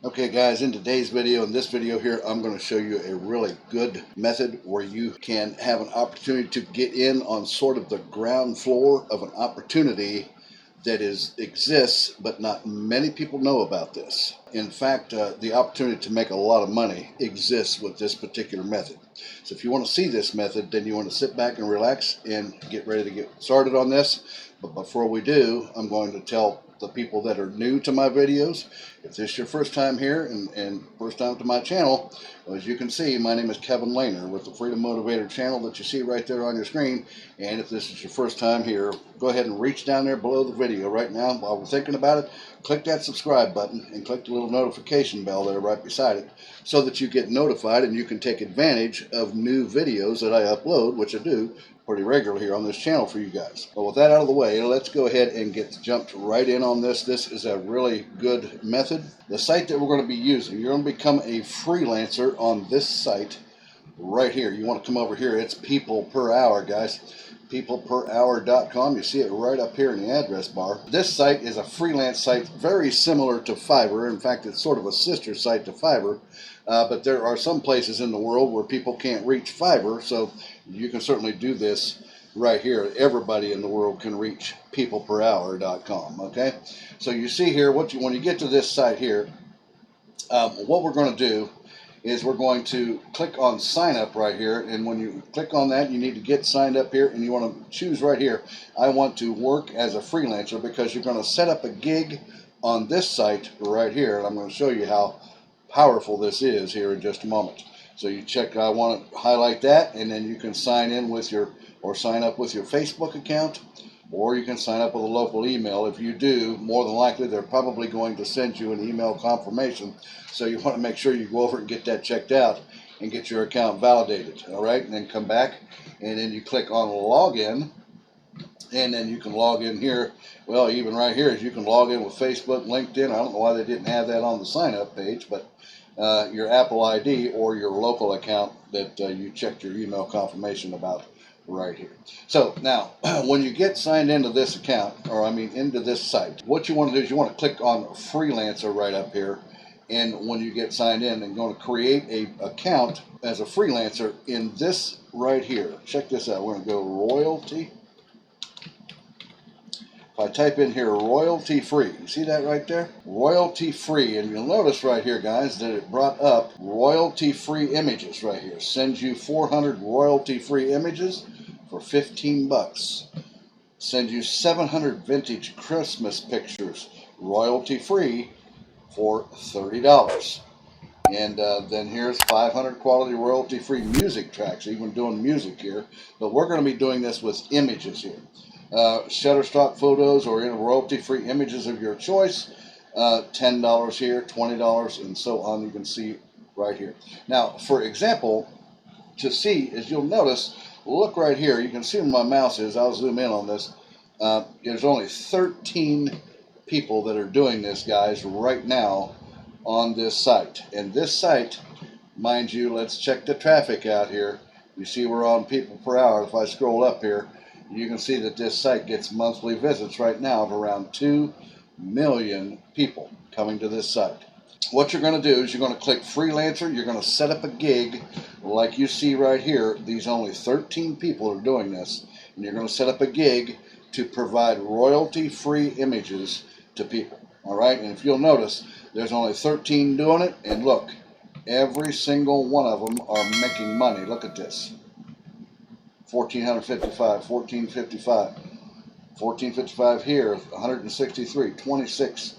Okay guys, in today's video, in this video here, I'm going to show you a really good method where you can have an opportunity to get in on sort of the ground floor of an opportunity that exists, but not many people know about this. In fact, the opportunity to make a lot of money exists with this particular method. So if you want to see this method, then you want to sit back and relax and get ready to get started on this. But before we do, I'm going to tell the people that are new to my videos, if this is your first time here and first time to my channel, well, as you can see, my name is Kevin Lehner with the Freedom Motivator channel that you see right there on your screen. And if this is your first time here, go ahead and reach down there below the video right now while we're thinking about it. Click that subscribe button and click the little notification bell there right beside it so that you get notified and you can take advantage of new videos that I upload, which I do pretty regularly here on this channel for you guys. But with that out of the way, let's go ahead and get jumped right in on this. This is a really good method. The site that we're going to be using, you're going to become a freelancer on this site right here. You want to come over here. It's people per hour, guys. peopleperhour.com. You see it right up here in the address bar. This site is a freelance site very similar to Fiverr. In fact, it's sort of a sister site to Fiverr. But there are some places in the world where people can't reach Fiverr, so you can certainly do this right here. Everybody in the world can reach peopleperhour.com. Okay, so you see here when you get to this site here, what we're going to do is we're going to click on sign up right here, and when you click on that, you need to get signed up here, and you want to choose right here, I want to work as a freelancer, because you're going to set up a gig on this site right here, and I'm going to show you how powerful this is here in just a moment. So you check, I want to highlight that, and then you can sign in with or sign up with your Facebook account, or you can sign up with a local email. If you do, more than likely they're probably going to send you an email confirmation, so you want to make sure you go over and get that checked out and get your account validated. All right, and then come back, and then you click on login, and then you can log in here. Well, even right here is you can log in with Facebook, LinkedIn. I don't know why they didn't have that on the sign up page, but your Apple ID or your local account that you checked your email confirmation about right here. So now, when you get signed into this account, or I mean into this site, what you want to do is you want to click on freelancer right up here. And when you get signed in, and going to create a account as a freelancer in this right here. Check this out. We're going to go royalty. If I type in here royalty free, you see that right there? Royalty free, and you'll notice right here, guys, that it brought up royalty free images right here. Sends you 400 royalty free images for 15 bucks. Send you 700 vintage Christmas pictures royalty free for $30. And then here's 500 quality royalty free music tracks, even doing music here. But we're going to be doing this with images here. Shutterstock photos or royalty-free images of your choice, $10 here, $20, and so on. You can see right here. Now, for example, to see, as you'll notice, look right here. You can see where my mouse is. I'll zoom in on this. There's only 13 people that are doing this, guys, right now on this site. And this site, mind you, let's check the traffic out here. You see we're on people per hour. If I scroll up here, you can see that this site gets monthly visits right now of around 2 million people coming to this site. What you're going to do is you're going to click freelancer. You're going to set up a gig like you see right here. These only 13 people are doing this. And you're going to set up a gig to provide royalty-free images to people. All right, and if you'll notice, there's only 13 doing it. And look, every single one of them are making money. Look at this. 1455, 1455, 1455 here, 163, 26,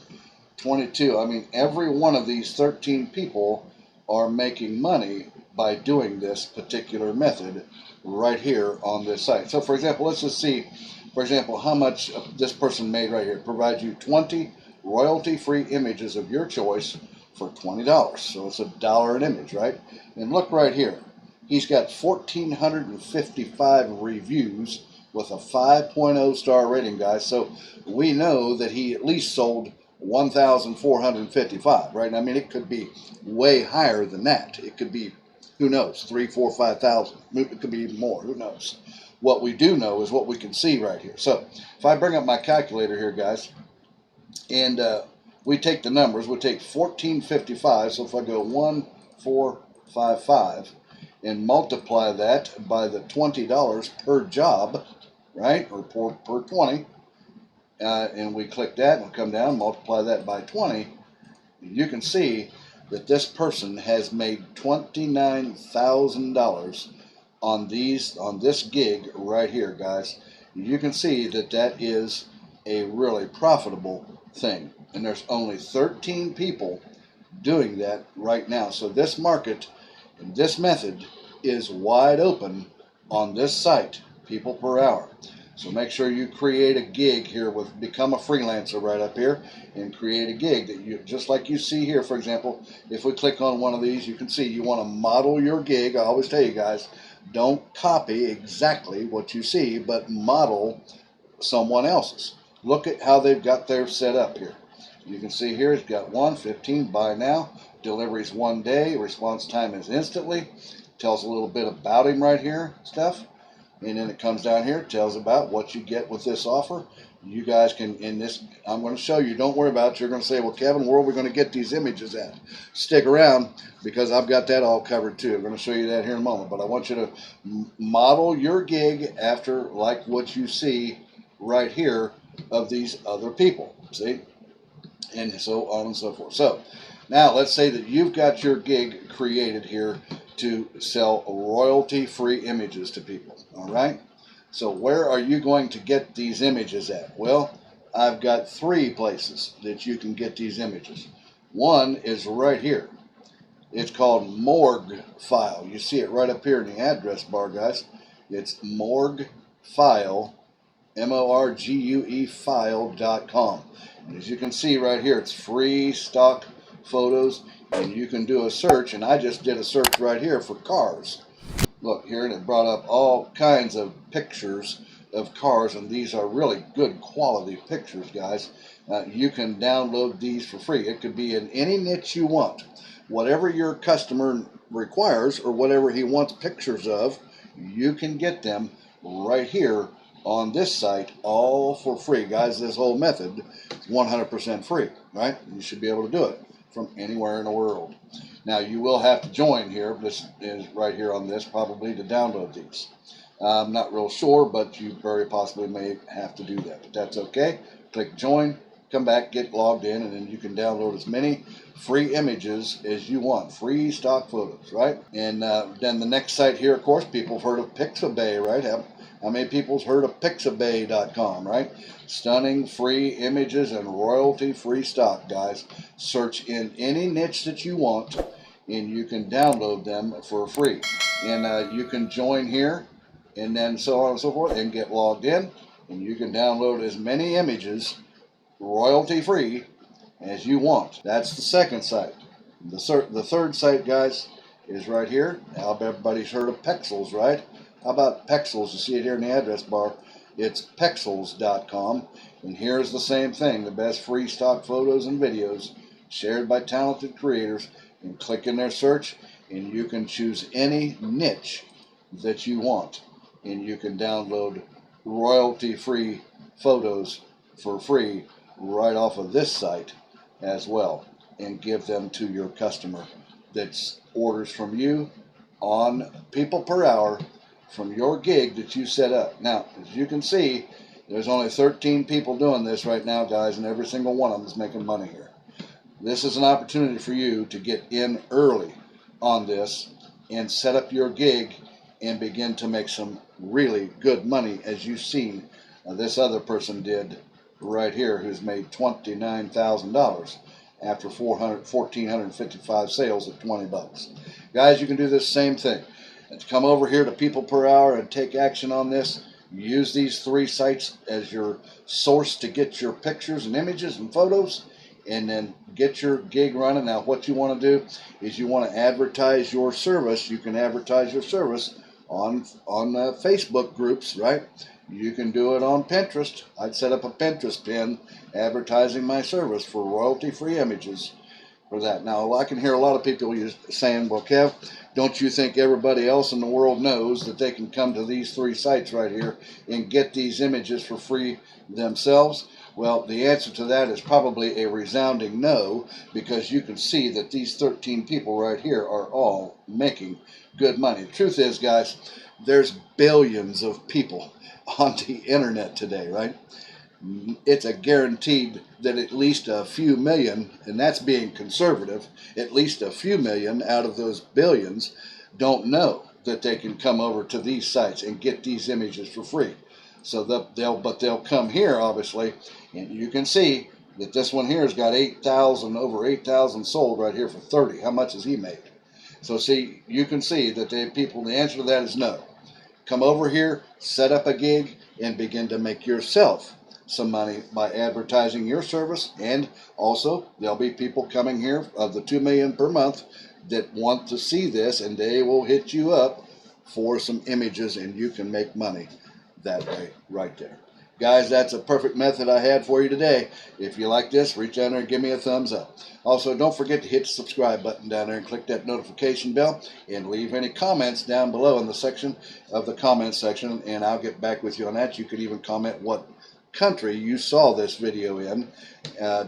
22. I mean, every one of these 13 people are making money by doing this particular method right here on this site. So, for example, let's just see, for example, how much this person made right here. Provides you 20 royalty-free images of your choice for $20. So it's $1 an image, right? And look right here. He's got 1,455 reviews with a 5.0 star rating, guys. So we know that he at least sold 1,455, right? I mean, it could be way higher than that. It could be, who knows, 3, 4, 5,000. It could be even more. Who knows? What we do know is what we can see right here. So if I bring up my calculator here, guys, and we take the numbers, we take 1455, so if I go 1455 and multiply that by the $20 per job, right, or per 20, and we click that and we'll come down, multiply that by 20, you can see that this person has made $29,000 on this gig right here, guys. You can see that that is a really profitable thing, and there's only 13 people doing that right now. So this market and this method is wide open on this site, people per hour. So make sure you create a gig here with Become a Freelancer right up here, and create a gig that you, just like you see here, for example, if we click on one of these, you can see you want to model your gig. I always tell you guys, don't copy exactly what you see, but model someone else's. Look at how they've got theirs set up here. You can see here it's got 1:15 buy now, deliveries 1 day, response time is instantly. Tells a little bit about him right here, stuff. And then it comes down here, tells about what you get with this offer. You guys can, in this, I'm going to show you, don't worry about it. You're going to say, well, Kevin, where are we going to get these images at? Stick around, because I've got that all covered too. I'm going to show you that here in a moment. But I want you to model your gig after like what you see right here of these other people. See? And so on and so forth. So now let's say that you've got your gig created here to sell royalty-free images to people. All right. So where are you going to get these images at? Well, I've got 3 places that you can get these images. One is right here. It's called Morgue File. You see it right up here in the address bar, guys. It's Morgue File, MORGUE file.com. And as you can see right here, it's free stock photos, and you can do a search, and I just did a search right here for cars. Look here, and it brought up all kinds of pictures of cars, and these are really good quality pictures, guys. You can download these for free. It could be in any niche you want. Whatever your customer requires or whatever he wants pictures of, you can get them right here on this site, all for free. Guys, this whole method is 100% free, right? You should be able to do it from anywhere in the world. Now, you will have to join here. This is right here on this, probably, to download these. I'm not real sure, but you very possibly may have to do that. But that's okay. Click join, come back, get logged in, and then you can download as many free images as you want. Free stock photos, right? And then the next site here, of course, people have heard of Pixabay, right? How many people's heard of Pixabay.com, right? Stunning free images and royalty-free stock, guys. Search in any niche that you want, and you can download them for free. And you can join here, and then so on and so forth, and get logged in, and you can download as many images royalty-free as you want. That's the second site. The third site, guys, is right here. Now, everybody's heard of Pexels, right? How about Pexels? You see it here in the address bar. It's Pexels.com, and here's the same thing. The best free stock photos and videos shared by talented creators. And click in their search, and you can choose any niche that you want, and you can download royalty-free photos for free right off of this site as well, and give them to your customer that orders from you on people per hour from your gig that you set up. Now, as you can see, there's only 13 people doing this right now, guys, and every single one of them is making money here. This is an opportunity for you to get in early on this and set up your gig and begin to make some really good money, as you've seen this other person did right here, who's made $29,000 after 1,455 sales at 20 bucks. Guys, you can do this same thing. And come over here to people per hour and take action on this. Use these 3 sites as your source to get your pictures and images and photos, and then get your gig running. Now, what you want to do is you want to advertise your service. You can advertise your service on Facebook groups, right? You can do it on Pinterest. I'd set up a Pinterest pin advertising my service for royalty-free images for that. Now, I can hear a lot of people saying, well, Kev, don't you think everybody else in the world knows that they can come to these 3 sites right here and get these images for free themselves? Well, the answer to that is probably a resounding no, because you can see that these 13 people right here are all making good money. The truth is, guys, there's billions of people on the internet today, right? It's a guaranteed that at least a few million, and that's being conservative, at least a few million out of those billions don't know that they can come over to these sites and get these images for free. So they'll come here, obviously, and you can see that this one here has got 8,000, over 8,000 sold right here for 30. How much has he made? So see, you can see that the answer to that is no. Come over here, set up a gig, and begin to make yourself some money by advertising your service. And also, there'll be people coming here of the 2 million per month that want to see this, and they will hit you up for some images, and you can make money that way right there. Guys, that's a perfect method I had for you today. If you like this, reach down there and give me a thumbs up. Also, don't forget to hit the subscribe button down there and click that notification bell, and leave any comments down below in the section of the comments section, and I'll get back with you on that. You can even comment what country you saw this video in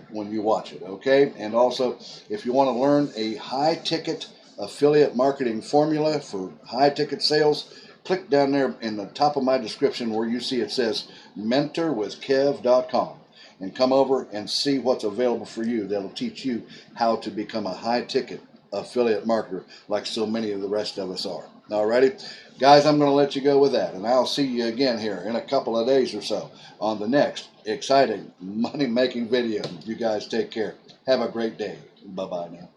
when you watch it, okay? And also, if you want to learn a high-ticket affiliate marketing formula for high-ticket sales, click down there in the top of my description where you see it says mentorwithkev.com, and come over and see what's available for you. That'll teach you how to become a high-ticket affiliate marketer like so many of the rest of us are. Alrighty, guys, I'm going to let you go with that, and I'll see you again here in a couple of days or so on the next exciting money-making video. You guys take care. Have a great day. Bye-bye now.